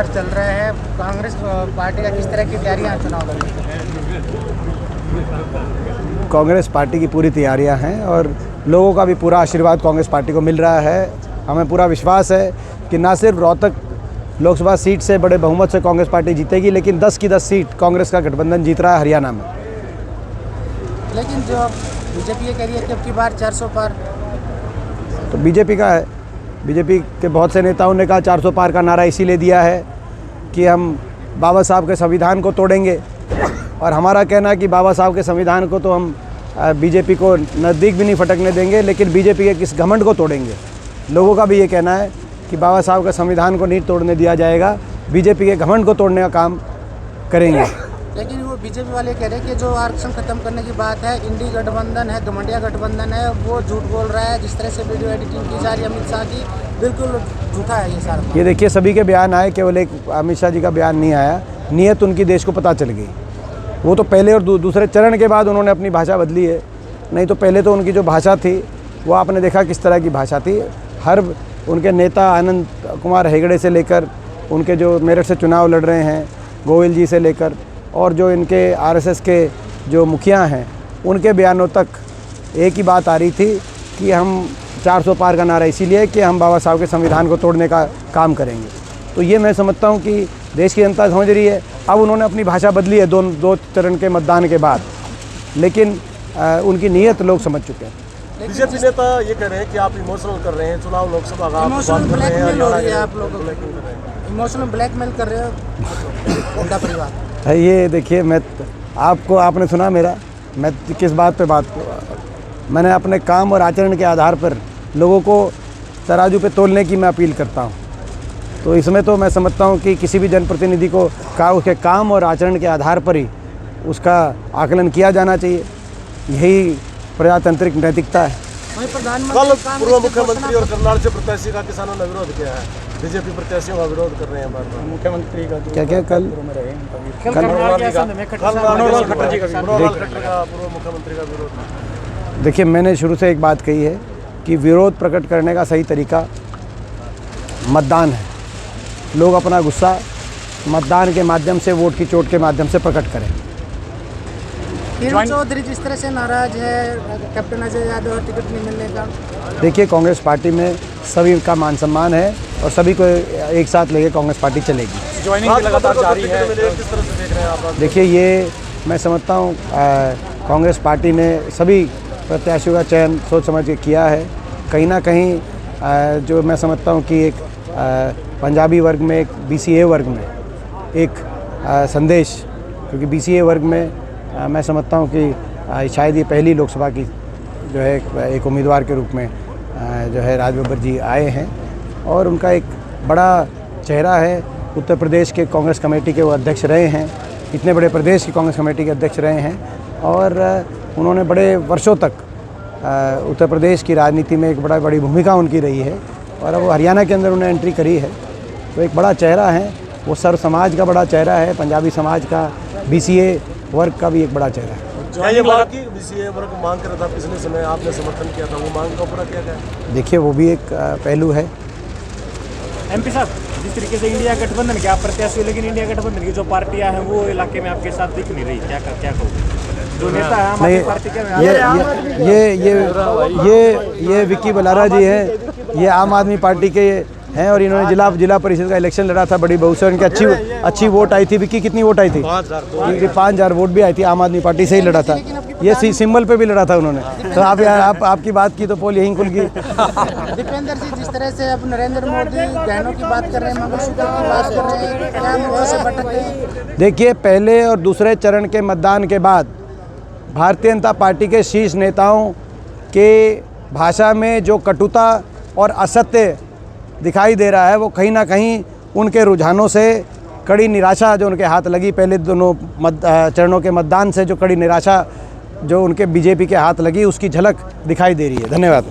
चल रहा है, कांग्रेस पार्टी का किस तरह की तैयारियां चुनाव के लिए? कांग्रेस पार्टी की पूरी तैयारियां हैं और लोगों का भी पूरा आशीर्वाद कांग्रेस पार्टी को मिल रहा है। हमें पूरा विश्वास है कि ना सिर्फ रोहतक लोकसभा सीट से बड़े बहुमत से कांग्रेस पार्टी जीतेगी, लेकिन 10 की 10 सीट कांग्रेस का गठबंधन जीत रहा है हरियाणा में। लेकिन जो बीजेपी ये कह रही है कि अब की बार 400 पार, तो बीजेपी का है। बीजेपी के बहुत से नेताओं ने कहा 400 पार का नारा इसीलिए दिया है कि हम बाबा साहब के संविधान को तोड़ेंगे, और हमारा कहना है कि बाबा साहब के संविधान को तो हम बीजेपी को नज़दीक भी नहीं फटकने देंगे, लेकिन बीजेपी के किस घमंड को तोड़ेंगे। लोगों का भी ये कहना है कि बाबा साहब के संविधान को नहीं तोड़ने दिया जाएगा, बीजेपी के घमंड को तोड़ने का काम करेंगे। लेकिन वो बीजेपी वाले कह रहे हैं कि जो आरक्षण खत्म करने की बात है, इंडी गठबंधन है, घमंडिया गठबंधन है, वो झूठ बोल रहा है। जिस तरह से वीडियो एडिटिंग की जा रही है अमित शाह की, बिल्कुल झूठा है ये सारा। ये देखिए, सभी के बयान आए, केवल एक अमित शाह जी का बयान नहीं आया। नीयत उनकी देश को पता चल गई। वो तो पहले और दूसरे चरण के बाद उन्होंने अपनी भाषा बदली है, नहीं तो पहले तो उनकी जो भाषा थी वो आपने देखा किस तरह की भाषा थी। हर उनके नेता आनंद कुमार हेगड़े से लेकर, उनके जो मेरठ से चुनाव लड़ रहे हैं गोविल जी से लेकर, और जो इनके आरएसएस के जो मुखिया हैं, उनके बयानों तक एक ही बात आ रही थी कि हम 400 पार का नारा इसीलिए कि हम बाबा साहब के संविधान को तोड़ने का काम करेंगे। तो ये मैं समझता हूँ कि देश की जनता समझ रही है। अब उन्होंने अपनी भाषा बदली है दो चरण के मतदान के बाद, लेकिन उनकी नीयत लोग समझ चुके हैं। बीजेपी नेता ये कह रहे हैं कि आप इमोशनल कर रहे हैं, चुनाव लोकसभा का इमोशनल ब्लैकमेल हो रही है, आप लोग इमोशनल ब्लैकमेल कर रहे हो उनका परिवार। ये देखिए, आपने सुना मेरा, मैं किस बात पे बात, मैंने अपने काम और आचरण के आधार पर लोगों को तराजू पे तोलने की मैं अपील करता हूँ। तो इसमें तो मैं समझता हूँ कि किसी भी जनप्रतिनिधि को उसके काम और आचरण के आधार पर ही उसका आकलन किया जाना चाहिए। यही प्रजातांत्रिक नैतिकता है। कल पूर्व मुख्यमंत्री और करनाल से प्रत्याशी का किसानों ने विरोध किया है, बीजेपी प्रत्याशियों का विरोध कर रहे हैं बार बार। मुख्यमंत्री का क्या कल पूर्व मुख्यमंत्री का विरोध। देखिए, मैंने शुरू से एक बात कही है कि विरोध प्रकट करने का सही तरीका मतदान है। लोग अपना गुस्सा मतदान के माध्यम से, वोट की चोट के माध्यम से प्रकट करें। किरण चौधरी जिस तरह से नाराज है कैप्टन अजय यादव टिकट नहीं मिलने का, देखिए, कांग्रेस पार्टी में सभी का मान सम्मान है और सभी को एक साथ लेके कांग्रेस पार्टी चलेगी। ज्वाइनिंग लगातार जारी है, किस तरह से देख रहे हैं आप? देखिए, ये मैं समझता हूँ कांग्रेस पार्टी ने सभी प्रत्याशियों का चयन सोच समझ के किया है। कहीं ना कहीं जो मैं समझता हूँ कि एक पंजाबी वर्ग में, एक बीसीए वर्ग में एक संदेश, क्योंकि बीसीए वर्ग में मैं समझता हूँ कि शायद ये पहली लोकसभा की जो है एक उम्मीदवार के रूप में जो है राज बब्बर जी आए हैं, और उनका एक बड़ा चेहरा है। उत्तर प्रदेश के कांग्रेस कमेटी के वो अध्यक्ष रहे हैं, इतने बड़े प्रदेश की कांग्रेस कमेटी के अध्यक्ष रहे हैं, और उन्होंने बड़े वर्षों तक उत्तर प्रदेश की राजनीति में एक बड़ी भूमिका उनकी रही है, और अब वो हरियाणा के अंदर उन्हें एंट्री करी है। तो एक बड़ा चेहरा है वो, सर्व समाज का बड़ा चेहरा है, पंजाबी समाज का, बीसीए वर्ग का भी एक बड़ा चेहरा है। ये बात की बीसीए वर्ग मांग कर रहा था पिछले समय, आपने समर्थन किया था, वो मांग का पूरा किया गया? देखिए, वो भी एक पहलू है। एमपी साहब, जिस तरीके से इंडिया गठबंधन के आप प्रत्याशी, लेकिन इंडिया गठबंधन की जो पार्टियां हैं वो इलाके में आपके साथ दिख नहीं रही, क्या कहोगे? जो नेता है आम आदमी पार्टी के, ये विक्की बलारा जी हैं, ये आम आदमी पार्टी के हैं, और इन्होंने जिला परिषद का इलेक्शन लड़ा था बड़ी बहु से। उनकी अच्छी वोट आई थी। विक्की, कितनी वोट आई थी? 5,000 वोट भी आई थी। आम आदमी पार्टी से ही लड़ा था, ये सिंबल पे भी लड़ा था उन्होंने। तो आपकी बात की तो पोल यहीं खुल गई। दीपेंद्र जी, जिस तरह से अब नरेंद्र मोदी गहनों की बात कर रहे हैं, मंगलसूत्र की बात कर रहे हैं, क्या मुद्दों से भटक गए? देखिए, पहले और दूसरे चरण के मतदान के बाद भारतीय जनता पार्टी के शीर्ष नेताओं के भाषा में जो कटुता और असत्य दिखाई दे रहा है, वो कहीं ना कहीं उनके रुझानों से कड़ी निराशा जो उनके हाथ लगी, पहले दोनों चरणों के मतदान से जो कड़ी निराशा जो उनके बीजेपी के हाथ लगी, उसकी झलक दिखाई दे रही है। धन्यवाद।